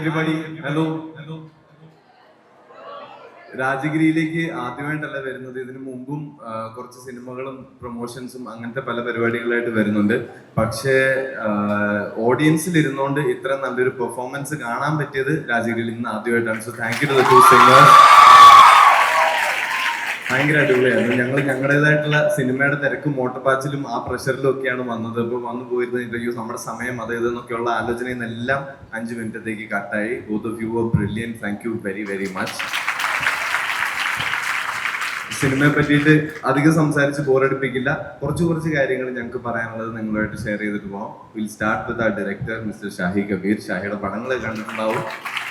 Everybody, hello. രാജഗിരിയിലേക്ക് ആദ്യമായിട്ടല്ല വരുന്നത്. ഇതിനു മുമ്പും കുറച്ച് സിനിമകളും പ്രൊമോഷൻസും അങ്ങനത്തെ പല പരിപാടികളായിട്ട് വരുന്നുണ്ട്. പക്ഷേ ഓഡിയൻസിൽ ഇരുന്നുകൊണ്ട് ഇത്ര നല്ലൊരു പെർഫോമൻസ് കാണാൻ പറ്റിയത് രാജഗിരിയിൽ ഇന്ന് ആദ്യമായിട്ടാണ്. So thank you to the two singers. ഭയങ്കര അടിപൊളിയായിരുന്നു. ഞങ്ങൾ ഞങ്ങളുടേതായിട്ടുള്ള സിനിമയുടെ തിരക്കും മോട്ടപ്പാച്ചിലും ആ പ്രഷറിലും ഒക്കെയാണ് വന്നത്. ഇപ്പോൾ വന്നു പോയിരുന്ന ഇന്റർവ്യൂ നമ്മുടെ സമയം അത് ഇതെന്നൊക്കെയുള്ള ആലോചനയിൽ നിന്നെല്ലാം 5 മിനിറ്റത്തേക്ക് കട്ടായി. Both of you are brilliant. Thank you very very much. സിനിമയെ പറ്റിയിട്ട് അധികം സംസാരിച്ച് ബോറടിപ്പിക്കില്ല. കുറച്ച് കാര്യങ്ങൾ ഞങ്ങൾക്ക് പറയാനുള്ളത് നിങ്ങളുമായിട്ട് ഷെയർ ചെയ്തിട്ട് പോകാം. വിൽ സ്റ്റാർട്ട് വിത്ത് ആ ഡയറക്ടർ മിസ്റ്റർ ഷാഹി കബീർ. ഷാഹിയുടെ പടങ്ങൾ കണ്ടിട്ടുണ്ടാവും,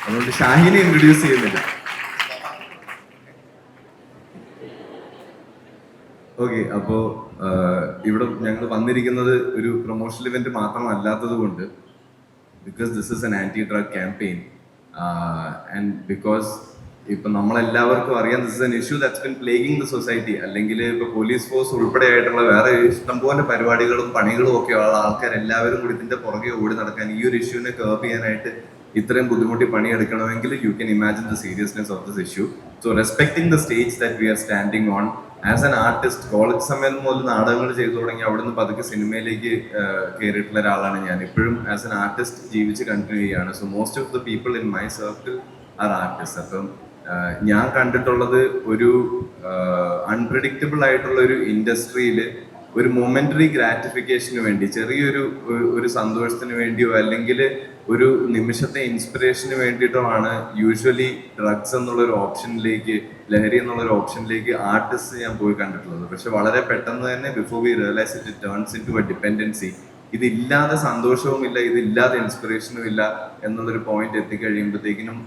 അതുകൊണ്ട് ഷാഹിനെ ഇൻട്രൊഡ്യൂസ് ചെയ്യുന്നില്ല. ഓക്കെ, അപ്പോൾ ഇവിടെ ഞങ്ങൾ വന്നിരിക്കുന്നത് ഒരു പ്രൊമോഷണൽ ഇവന്റ് മാത്രമല്ലാത്തത് കൊണ്ട്, because this is an anti drug campaign and because ഇപ്പൊ നമ്മളെല്ലാവർക്കും അറിയാം this is an issue that's been plaguing the society. അല്ലെങ്കിൽ ഇപ്പൊ പോലീസ് ഫോഴ്സ് ഉൾപ്പെടെ ആയിട്ടുള്ള വേറെ ഇഷ്ടംപോലെ പരിപാടികളും പണികളും ഒക്കെ ഉള്ള ആൾക്കാരെല്ലാവരും കൂടി ഇതിന്റെ പുറകെ ഓടി നടക്കാൻ, ഈ ഒരു ഇഷ്യൂവിനെ കർവ് ചെയ്യാനായിട്ട് ഇത്രയും ബുദ്ധിമുട്ടി പണിയെടുക്കണമെങ്കിൽ you can imagine the seriousness of this issue. So respecting the stage that we are standing on as an artist, college സമയം മുതൽ നാടകങ്ങൾ ചെയ്തു തുടങ്ങി അവിടുന്ന് പതുക്കെ സിനിമയിലേക്ക് കയറിയിട്ടുള്ള ഒരാളാണ് ഞാൻ. ഇപ്പോഴും ആസ് എൻ ആർട്ടിസ്റ്റ് ജീവിച്ച് കണ്ടിന്യൂ ചെയ്യുകയാണ്. So most of the people in my circle are artist. അപ്പം ഞാൻ കണ്ടിട്ടുള്ളത് ഒരു അൺപ്രഡിക്റ്റബിൾ ആയിട്ടുള്ള ഒരു ഇൻഡസ്ട്രിയിൽ ഒരു മൊമെന്ററി ഗ്രാറ്റിഫിക്കേഷന് വേണ്ടി, ചെറിയൊരു സന്തോഷത്തിന് വേണ്ടിയോ അല്ലെങ്കിൽ ഒരു നിമിഷത്തെ ഇൻസ്പിറേഷന് വേണ്ടിയിട്ടോ ആണ് യൂഷ്വലി ഡ്രഗ്സ് എന്നുള്ളൊരു ഓപ്ഷനിലേക്ക്, ലഹരി എന്നുള്ളൊരു ഓപ്ഷനിലേക്ക് ആർട്ടിസ്റ്റ് ഞാൻ പോയി കണ്ടിട്ടുള്ളത്. പക്ഷെ വളരെ പെട്ടെന്ന് തന്നെ before we realise it turns into a dependency. ഇതില്ലാതെ സന്തോഷവും ഇല്ല, ഇതില്ലാതെ ഇൻസ്പിറേഷനും ഇല്ല എന്നുള്ളൊരു പോയിന്റ് എത്തിക്കഴിയുമ്പോഴത്തേക്കിനും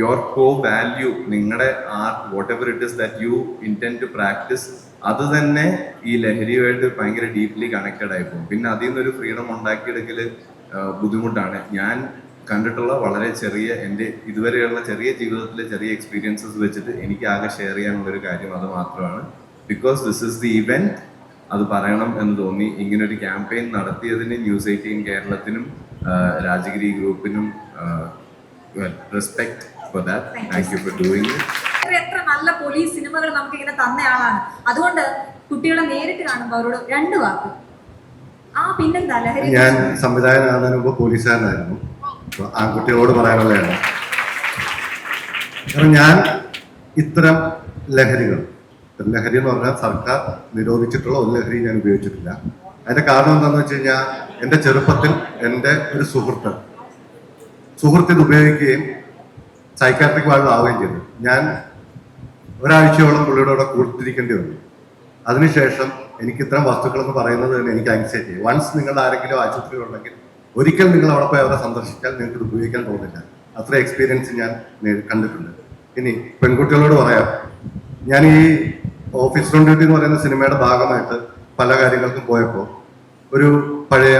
your core value, നിങ്ങളുടെ art, whatever it is that you intend to practise, അത് തന്നെ ഈ ലഹരിയുമായിട്ട് ഭയങ്കര ഡീപ്ലി കണക്റ്റഡ് ആയി പോകും. പിന്നെ അതിൽ നിന്നൊരു ഫ്രീഡം ഉണ്ടാക്കിയെടുക്കൽ ബുദ്ധിമുട്ടാണ്. ഞാൻ കണ്ടിട്ടുള്ള വളരെ ചെറിയ, എൻ്റെ ഇതുവരെയുള്ള ചെറിയ ജീവിതത്തിലെ ചെറിയ എക്സ്പീരിയൻസസ് വെച്ചിട്ട് എനിക്ക് ആകെ ഷെയർ ചെയ്യാനുള്ളൊരു കാര്യം അത് മാത്രമാണ്. Because this is the event, അത് പറയണം എന്ന് തോന്നി. ഇങ്ങനൊരു ക്യാമ്പയിൻ നടത്തിയതിന് ന്യൂസ് 18 കേരളത്തിനും രാജഗിരി ഗ്രൂപ്പിനും respect for that. Thank you for doing it. എത്ര നല്ല പോലീസ് സിനിമകൾ നമുക്ക് ഇങ്ങനെ തന്നയാളാണ്. അതുകൊണ്ട് കുട്ടികളെ നേരിട്ട് കാണുമ്പോൾ അവരോട് 2 വാക്ക്. പിന്നെന്താ ലഹരി. ഞാൻ സംവിധായകനാകുന്നതിന് മുമ്പ് പോലീസുകാരനായിരുന്നു. ആൺകുട്ടികളോട് പറയാനുള്ളതാണ്, കാരണം ഞാൻ ഇത്തരം ലഹരി എന്ന് പറഞ്ഞാൽ സർക്കാർ നിരോധിച്ചിട്ടുള്ള ഒരു ലഹരി ഞാൻ ഉപയോഗിച്ചിട്ടില്ല. അതിന്റെ കാരണം എന്താണെന്ന് വെച്ച് കഴിഞ്ഞാൽ, എൻ്റെ ചെറുപ്പത്തിൽ എൻ്റെ ഒരു സുഹൃത്ത് ഇത് ഉപയോഗിക്കുകയും സൈക്കാട്രിക് വാർഡിലാവുകയും ചെയ്തു. ഞാൻ ഒരാഴ്ചയോളം പുള്ളിയുടെ കൂടെ കൂട്ടിരിക്കേണ്ടി വന്നു. അതിനുശേഷം എനിക്ക് ഇത്തരം വസ്തുക്കളെന്ന് പറയുന്നത് തന്നെ എനിക്ക് ആൻസൈറ്റി. വൺസ് നിങ്ങൾ ആരെങ്കിലും ആശുപത്രിയിലുണ്ടെങ്കിൽ ഒരിക്കൽ നിങ്ങൾ അവിടെ പോയി അവരെ സന്ദർശിച്ചാൽ നിങ്ങൾക്ക് ഇത് ഉപയോഗിക്കാൻ തോന്നില്ല. അത്ര എക്സ്പീരിയൻസ് ഞാൻ കണ്ടിട്ടുണ്ട്. ഇനി പെൺകുട്ടികളോട് പറയാം, ഞാൻ ഈ ഓഫീസ് ഓൺ ഡ്യൂട്ടി എന്ന് പറയുന്ന സിനിമയുടെ ഭാഗമായിട്ട് പല കാര്യങ്ങൾക്കും പോയപ്പോൾ ഒരു പഴയ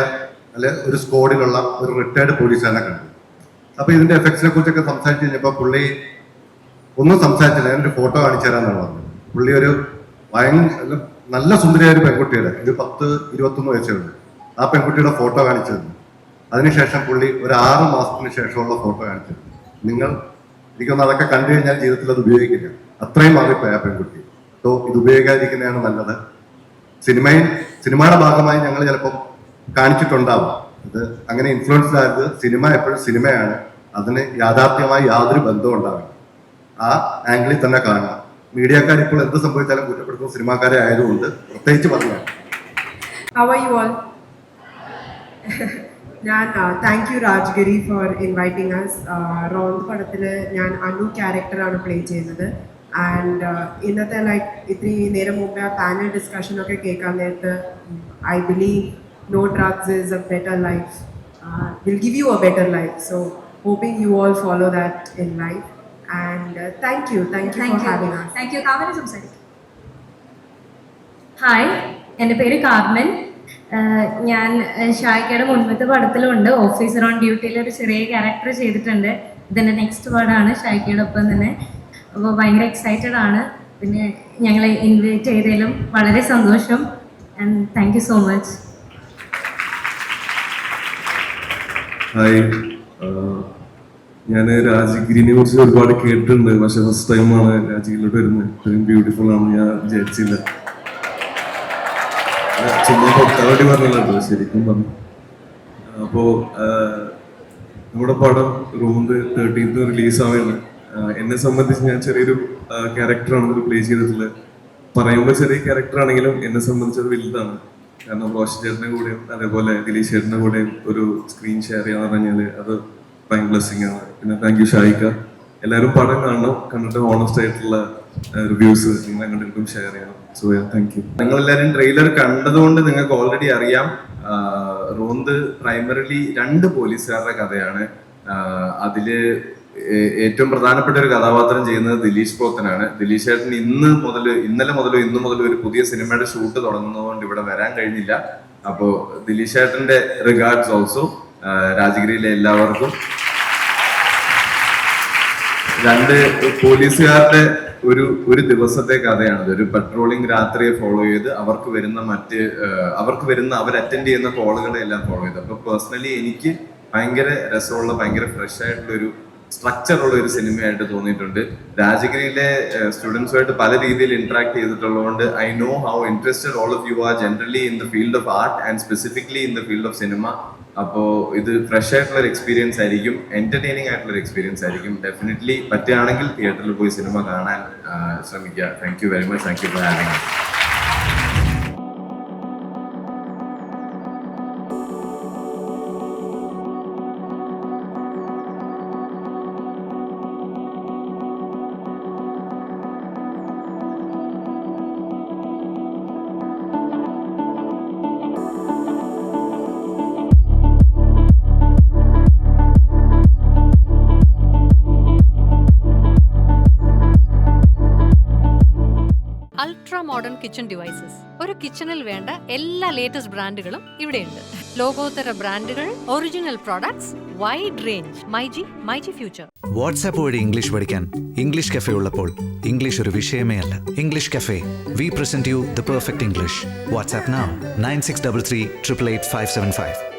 ഒരു സ്ക്വാഡിലുള്ള ഒരു റിട്ടയർഡ് പോലീസുകാരനെ കണ്ടു. അപ്പൊ ഇതിന്റെ എഫക്ട്സിനെ കുറിച്ചൊക്കെ സംസാരിച്ച് കഴിഞ്ഞപ്പോൾ പുള്ളി ഒന്നും സംസാരിച്ചില്ല. ഞാനൊരു ഫോട്ടോ കാണിച്ചു തരാമെന്നാണ് പറഞ്ഞത്. പുള്ളി ഒരു ഭയങ്കര നല്ല സുന്ദരിയായ ഒരു പെൺകുട്ടിയുടെ, ഒരു 10-21 വയസ്സുണ്ട്. ആ പെൺകുട്ടിയുടെ ഫോട്ടോ കാണിച്ചു തന്നു. അതിനുശേഷം പുള്ളി ഒരു 6 മാസത്തിന് ശേഷമുള്ള ഫോട്ടോ കാണിച്ചു തന്നു. എനിക്കൊന്ന് അതൊക്കെ കണ്ടു കഴിഞ്ഞാൽ ജീവിതത്തിൽ അത് ഉപയോഗിക്കില്ല, അത്രയും മാറിപ്പോയി ആ പെൺകുട്ടി. സോ ഇത് ഉപയോഗിക്കാതിരിക്കുന്നതാണ് നല്ലത്. സിനിമയുടെ ഭാഗമായി ഞങ്ങൾ ചിലപ്പം കാണിച്ചിട്ടുണ്ടാവും. അത് അങ്ങനെ ഇൻഫ്ലുവൻസ്ഡ് ആയത്. സിനിമ എപ്പോഴും സിനിമയാണ്, അതിന് യാഥാർത്ഥ്യമായി യാതൊരു ബന്ധവും ഉണ്ടാവില്ല. ആ ആംഗിളിൽ തന്നെ കാണണം. മീഡിയക്കാർ ഇപ്പോൾ എന്ത് സംഭവിച്ചാലും കുറ്റപ്പെടുത്തുന്ന സിനിമാക്കാരെ ആയതുകൊണ്ട് പ്രത്യേകിച്ച് പറഞ്ഞു. ഞാൻ thank you Rajagiri for inviting us. Ronth പടത്തിൽ ഞാൻ അനു ക്യാരക്ടറാണ് പ്ലേ ചെയ്യുന്നത്. ആൻഡ് ഇന്നത്തെ ഇത്തിരി നേരം മുമ്പേ ആ പാനൽ ഡിസ്കഷനൊക്കെ കേൾക്കാൻ നേരത്ത് I believe no drugs is a better life, will give you a better life. So hoping you all follow that in life. And thank you for having us. Thank you. Carmen സംസാരിക്കും. Hi, എൻ്റെ പേര് Carmen. ഞാൻ ഷായിക്കയുടെ മുൻപത്തെ പടത്തിലുണ്ട്. Officer on ഡ്യൂട്ടിയിൽ ഒരു ചെറിയ character ചെയ്തിട്ടുണ്ട്. ഇതെൻ്റെ നെക്സ്റ്റ് പടമാണ് ഷായിക്കയുടെ ഒപ്പം തന്നെ. അപ്പോൾ ഭയങ്കര എക്സൈറ്റഡ് ആണ്. പിന്നെ ഞങ്ങളെ ഇൻവൈറ്റ് ചെയ്തതിലും വളരെ സന്തോഷം. And thank you so much. Hi, ഞാൻ രാജഗിരിനെ കുറിച്ച് ഒരുപാട് കേട്ടിട്ടുണ്ട്, പക്ഷെ ഫസ്റ്റ് ടൈമാണ് രാജഗിരിയിലോട്ട് വരുന്നത്. ഇത്രയും ബ്യൂട്ടിഫുൾ ആണ് ഞാൻ വിചാരിച്ചില്ല. ചുമ്മാ പൊട്ടാൻ വേണ്ടി പറഞ്ഞല്ലോ, ശരിക്കും പറഞ്ഞു. അപ്പോൾ നമ്മുടെ പടം റൂമിൽ 13th റിലീസാവുകയാണ്. എന്നെ സംബന്ധിച്ച് ഞാൻ ചെറിയൊരു ക്യാരക്ടറാണ് ഇതിൽ പ്ലേ ചെയ്തിട്ടുള്ളത്. പറയുമ്പോൾ ചെറിയ ക്യാരക്ടർ ആണെങ്കിലും എന്നെ സംബന്ധിച്ചത് വലുതാണ്. കാരണം റോഷൻ ചേട്ടൻ്റെ കൂടെയും അതേപോലെ ദിലീഷ് ചേട്ടൻ്റെ കൂടെയും ഒരു സ്ക്രീൻ ഷെയർ ചെയ്യാന്ന് പറഞ്ഞാൽ അത് ഭയങ്കര ബ്ലെസ്സിങ് ആണ്. പിന്നെ താങ്ക് യു ഷായിക്ക. എല്ലാവരും പടം കാണണം, കണ്ടിട്ട് ഓണസ്റ്റ് ആയിട്ടുള്ള റിവ്യൂസ് നിങ്ങൾ കണ്ടിട്ടും ഷെയർ ചെയ്യണം. So thank U. നിങ്ങളെല്ലാവരും ട്രെയിലർ കണ്ടതുകൊണ്ട് നിങ്ങൾക്ക് ഓൾറെഡി അറിയാം. റോന്ത് പ്രൈമറിലി 2 പോലീസുകാരുടെ കഥയാണ്. അതില് ഏറ്റവും പ്രധാനപ്പെട്ട ഒരു കഥാപാത്രം ചെയ്യുന്നത് ദിലീഷ് പോത്തനാണ്. ദിലീഷ് ചേട്ടൻ ഇന്നലെ മുതലോ ഇന്നു മുതലോ ഒരു പുതിയ സിനിമയുടെ ഷൂട്ട് തുടങ്ങുന്നതുകൊണ്ട് ഇവിടെ വരാൻ കഴിഞ്ഞില്ല. അപ്പോൾ ദിലീഷ് ചേട്ടന്റെ റിഗാർഡ്സ് ഓൾസോ. രാജഗിരിയിലെ എല്ലാവർക്കും. 2 പോലീസുകാരുടെ ഒരു ദിവസത്തെ കഥയാണത്. ഒരു പട്രോളിംഗ് രാത്രിയെ ഫോളോ ചെയ്ത് അവർ അറ്റൻഡ് ചെയ്യുന്ന കോളുകളെ എല്ലാം ഫോളോ ചെയ്ത്. അപ്പൊ പേഴ്സണലി എനിക്ക് ഭയങ്കര രസമുള്ള, ഭയങ്കര ഫ്രഷ് ആയിട്ടുള്ള ഒരു സ്ട്രക്ചറുള്ള ഒരു സിനിമയായിട്ട് തോന്നിയിട്ടുണ്ട്. രാജഗിരിയിലെ സ്റ്റുഡൻസുമായിട്ട് പല രീതിയിൽ ഇന്ററാക്ട് ചെയ്തിട്ടുള്ളതുകൊണ്ട് I know how interested all of you are generally in the field of art and specifically in the field of cinema. അപ്പോൾ ഇത് ഫ്രഷ് ആയിട്ടുള്ള ഒരു എക്സ്പീരിയൻസ് ആയിരിക്കും, എന്റർടൈനിങ് ആയിട്ടുള്ള ഒരു എക്സ്പീരിയൻസ് ആയിരിക്കും. ഡെഫിനറ്റ്ലി പറ്റുകയാണെങ്കിൽ തിയേറ്ററിൽ പോയി സിനിമ കാണാൻ ശ്രമിക്കുക. Thank you very much. Thank you for having us. Ultra modern kitchen devices. ഒരു കിച്ചണിൽ വേണ്ട എല്ലാ ലേറ്റസ്റ്റ് ബ്രാൻഡുകളും ഇവിടെയുണ്ട്. ലോകോത്തര ബ്രാൻഡുകൾ, original products, wide range. MyG future. WhatsApp വഴി ഇംഗ്ലീഷ് പഠിക്കാൻ ഇംഗ്ലീഷ് കഫേ ഉള്ളപ്പോൾ ഇംഗ്ലീഷ് ഒരു വിഷയമേ അല്ല. English cafe, we present you the perfect English. WhatsApp now 9633 888 575.